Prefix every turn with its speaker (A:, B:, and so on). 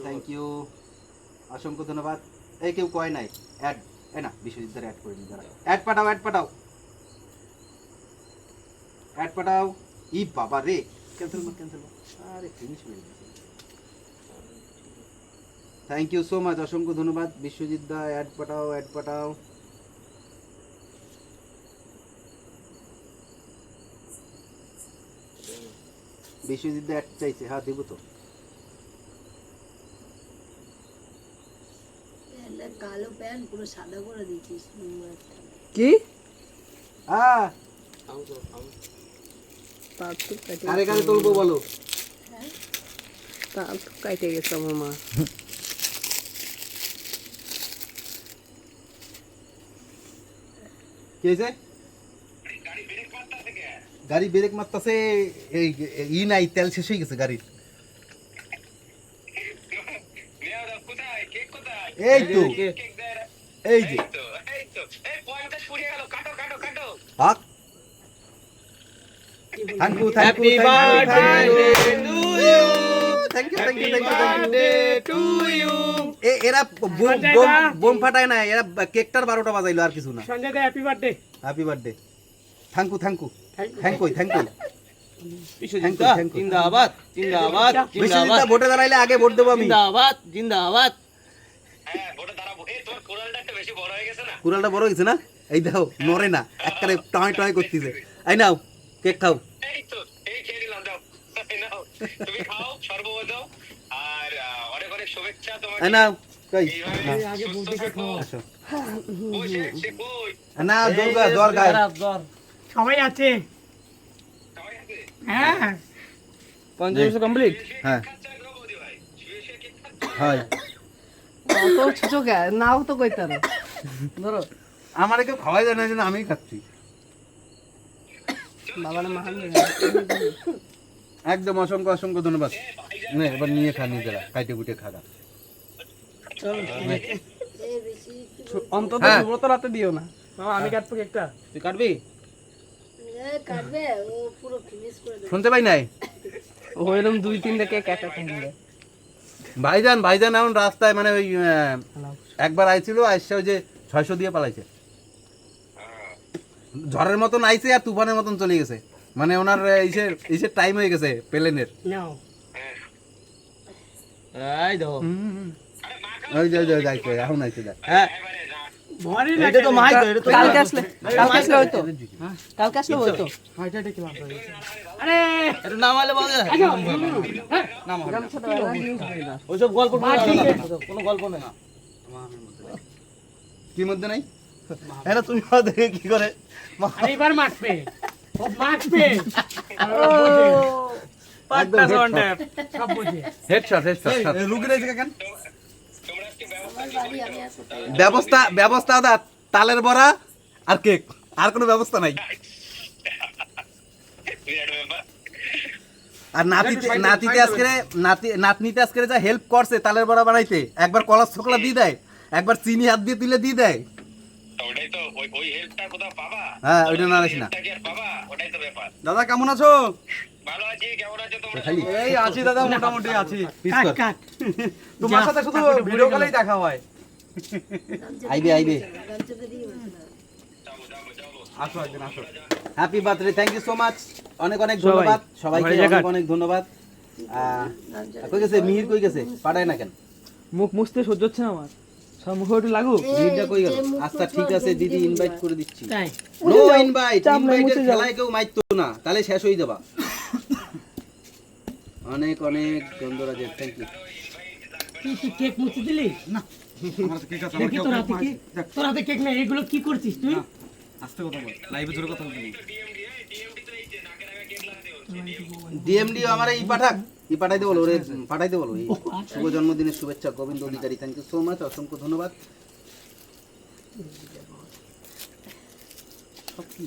A: Thank you অসংখ্য ধন্যবাদ। এই কেউ কয় নাই অ্যাড এ না বিশ্বজিৎ অ্যাড করে দিন যারা অ্যাড পাঠাও ই বাবা রে ক্যান্সেল আরে ফিনিশ হয়ে গেছে। থ্যাংক ইউ সো মাচ অসংখ্য ধন্যবাদ বিশ্বজিৎ দা অ্যাড পাঠাও বিশ্বজিৎ দা অ্যাড চাইছে হ্যাঁ দেবো তো
B: কালো প্যান্ট পুরো সাদা করে দিয়েছিস
C: কি
A: হ্যাঁ আরে কারে তুলবো বলো
C: তা কাইটে গেছে আমার মা
A: কি হয়েছে গাড়ি ব্রেক মারতেছে ই নাই তেল শেষ হয়ে গেছে গাড়ির এই তো এই যে হাক থ্যাংক ইউ এরা বোম ফাটায় না এরা কেকটার 12টা বাজাইলো আর কিছু না
D: সঞ্জয় দা হ্যাপি বার্থডে
A: থ্যাংক ইউ
E: জিন্দাবাদ
A: বিশ্বজিৎ ভোটে দাঁড়াইলে আগে ভোট দেবো আমি
E: জিন্দাবাদ
A: কুড়ালটা বড় হয়েছে না এই দেখো নড়ে না একবারে টয় করতেছে এই নাও কেক খাও এই নাও কই আসো না জ্বর গায়ে
D: সবাই আছে হ্যাঁ
E: 50 কমপ্লিট
A: হ্যাঁ হয়
C: তো ছোট নাও তো কইতার ধরো
A: আমার কেউ খাওয়াই যায় না জন্য আমিই খাচ্ছি
C: বাবার মহান
A: একদম অসংখ্য ধন্যবাদ নে এবার নিয়ে খা নিজেরা কাইটে কুটে খাগা
C: অন্তত
A: হ্যাঁ।
C: সুব্রত রাতে দিও না
D: মামা আমি কাটবো কেকটা
E: তুই কাটবি
B: কাটবে ও পুরো ফিনিশ করে দেবে
A: শুনতে পাই নাই
C: ওইরকম 2-3টা কেক একা খাইলে
A: ভাইজান এখন রাস্তায় মানে ওই একবার আইছিল আইসা ওই যে 600 দিয়ে পালাইছে ঝড়ের মতন আইছে আর তুফানের মতন চলে গেছে মানে ওনার ইসের টাইম হয়ে গেছে প্লেনের
D: নাও
E: এই দেখো
A: ওই যে যাইছে এখন আইছে দেখ
E: হ্যাঁ
D: ভরে
E: এটা তো মাইক এটা তো
C: কালকে আসলে হইতো কালকে আসলে হইতো
D: হাইটাটা কি লাভ হয়েছে আরে
E: এটা নামালে বলে নাম হবে
C: ছোটবেলা
E: ওইসব গল্প কোনো গল্প নেই
A: কি মধ্যে নাই এটা তুমি দেখে কি করে
D: আরে এবার মারবে ও মারবে
E: পাট্টা সন্ডে
D: সব বুঝে
A: হেডশট রুগী রয়েছে কেন
B: আমার বাড়ি আমি আসতে
A: ব্যবস্থা দা তালের বড়া আর কেক আর কোনো ব্যবস্থা নাই আর নাতনিতে আজকে যা হেল্প করছে তালের বড়া বানাইতে একবার কলার ছোকলা দিয়ে দেয় একবার চিনি হাত দিয়ে তুলে দিয়ে দেয়
F: ওটাই তো ওই হেল্পটা কোথাও পাবা
A: হ্যাঁ ওইটা না রাখি না
F: ওটা কি আর পাবা ওটাই তো ব্যাপার
A: দাদা কেমন আছো
F: ভালো আছি কেমন আছো তোমরা
A: খালি
E: এই আছি দাদা মোটামুটি আছি
A: পিস
D: কাট
A: কর
D: কাট
E: তোমার সাথে শুধু ভিডিও কলেই দেখা হয়
A: আইবে
B: গামছাটা দিয়ে বসে না
E: আসো একদিন আসো
A: happy birthday thank you so much অনেক ধন্যবাদ সবাইকে অনেক ধন্যবাদ কই গেছে মিহির কই গেছে পাঠায় না কেন
C: মুখ মুছতে সহ্য হচ্ছে না আমার সব মুখে একটু লাগু
A: মিহিরটা কই গেল আচ্ছা ঠিক আছে দিদি ইনভাইট করে দিচ্ছি
D: তাই
A: নো ইনভাইটের খেলায় কেউ মাইতো না তাহলে শেষ হয়ে যাবা অনেক গন্ধরাজের থ্যাংক ইউ
D: তুই কেক মুছে দিলি না দেখি তোর হাতে কেক নেই এগুলো কি করছিস তুই
E: আস্তে কথা বল লাইভে জোরে কথা বলবি
A: ডিএমডি আমার ই পাঠাইতে বলো ওরে পাঠাইতে বলো শুভ জন্মদিনের শুভেচ্ছা গোবিন্দ অধিকারী থ্যাংক ইউ সো মাচ অসংখ্য ধন্যবাদ সব কি